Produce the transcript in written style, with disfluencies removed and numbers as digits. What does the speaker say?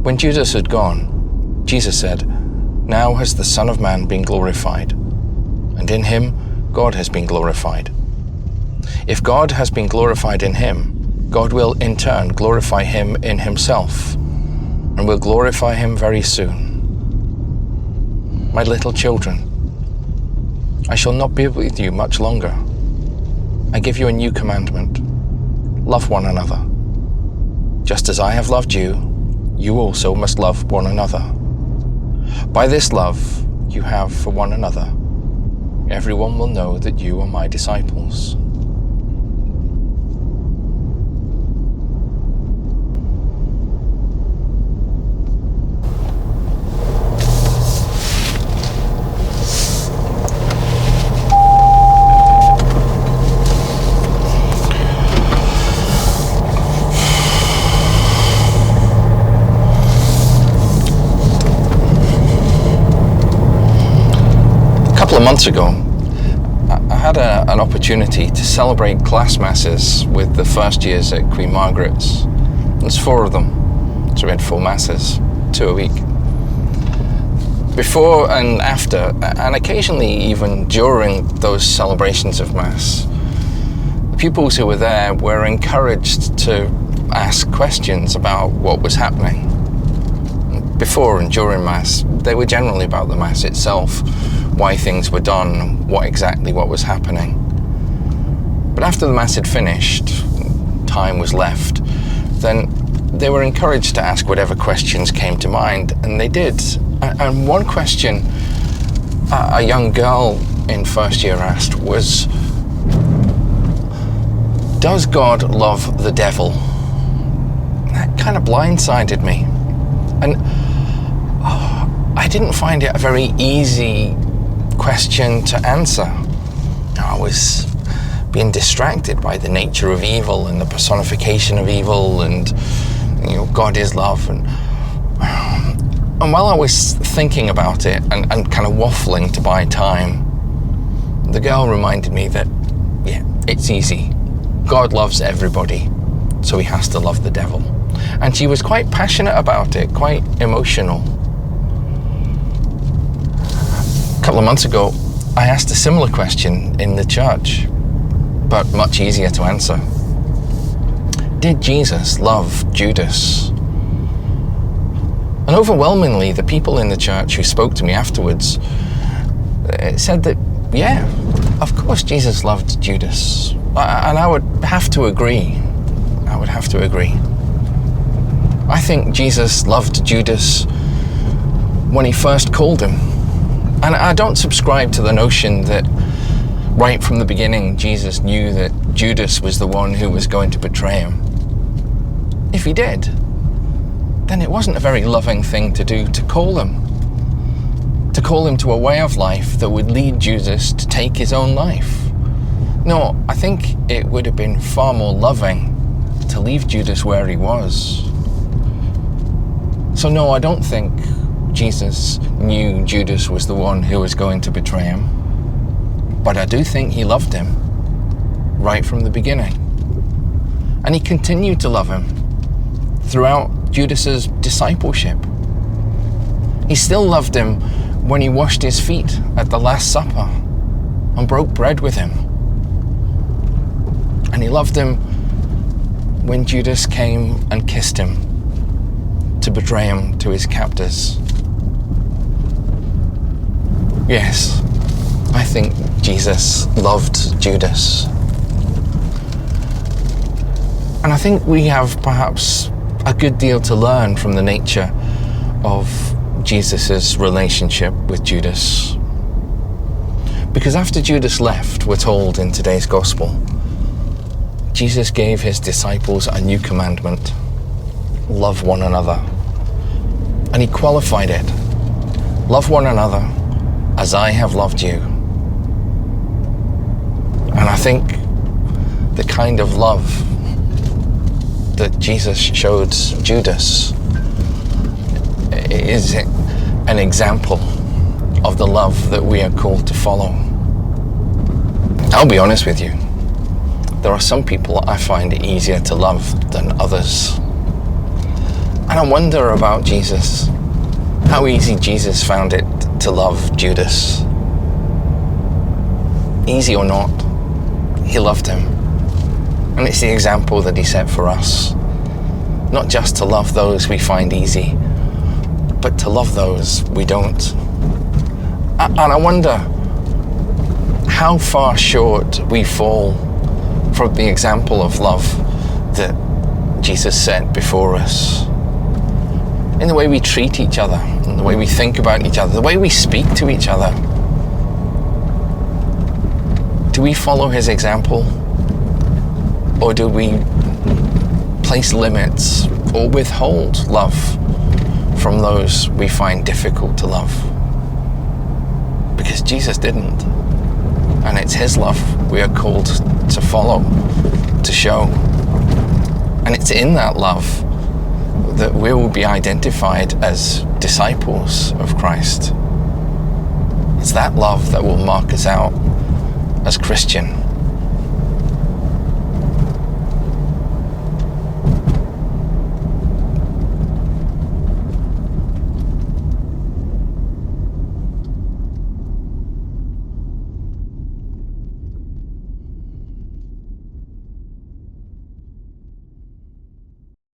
When Judas had gone, Jesus said, "Now has the Son of Man been glorified, and in him God has been glorified. If God has been glorified in him, God will in turn glorify him in himself, and will glorify him very soon. My little children, I shall not be with you much longer. I give you a new commandment. Love one another. Just as I have loved you, you also must love one another. By this love you have for one another, everyone will know that you are my disciples." A couple of months ago, I had an opportunity to celebrate class masses with the first years at Queen Margaret's. There's 4 of them, so we had 4 masses, 2 a week. Before and after, and occasionally even during those celebrations of Mass, the pupils who were there were encouraged to ask questions about what was happening. Before and during Mass, they were generally about the Mass itself, why things were done, what was happening. But after the Mass had finished, time was left, then they were encouraged to ask whatever questions came to mind, and they did. And one question a young girl in first year asked was, "Does God love the devil?" That kind of blindsided me. And I didn't find it a very easy question to answer. I was being distracted by the nature of evil and the personification of evil, and God is love. And while I was thinking about it and kind of waffling to buy time, the girl reminded me that, yeah, it's easy. God loves everybody, so he has to love the devil. And she was quite passionate about it, quite emotional. A couple of months ago, I asked a similar question in the church, but much easier to answer. Did Jesus love Judas? And overwhelmingly, the people in the church who spoke to me afterwards said that, yeah, of course Jesus loved Judas. And I would have to agree. I think Jesus loved Judas when he first called him. And I don't subscribe to the notion that right from the beginning, Jesus knew that Judas was the one who was going to betray him. If he did, then it wasn't a very loving thing to do to call him to a way of life that would lead Judas to take his own life. No, I think it would have been far more loving to leave Judas where he was. So no, I don't think Jesus knew Judas was the one who was going to betray him. But I do think he loved him right from the beginning. And he continued to love him throughout Judas's discipleship. He still loved him when he washed his feet at the Last Supper and broke bread with him. And he loved him when Judas came and kissed him to betray him to his captors. Yes, I think Jesus loved Judas. And I think we have perhaps a good deal to learn from the nature of Jesus' relationship with Judas. Because after Judas left, we're told in today's gospel, Jesus gave his disciples a new commandment: love one another. And he qualified it: love one another as I have loved you. And I think the kind of love that Jesus showed Judas is an example of the love that we are called to follow. I'll be honest with you, there are some people I find it easier to love than others. And I wonder about Jesus, how easy Jesus found it to love Judas. Easy or not, he loved him. And it's the example that he set for us. Not just to love those we find easy, but to love those we don't. And I wonder how far short we fall from the example of love that Jesus set before us. In the way we treat each other, in the way we think about each other, the way we speak to each other. Do we follow his example? Or do we place limits or withhold love from those we find difficult to love? Because Jesus didn't. And it's his love we are called to follow, to show. And it's in that love that we will be identified as disciples of Christ. It's that love that will mark us out as Christian.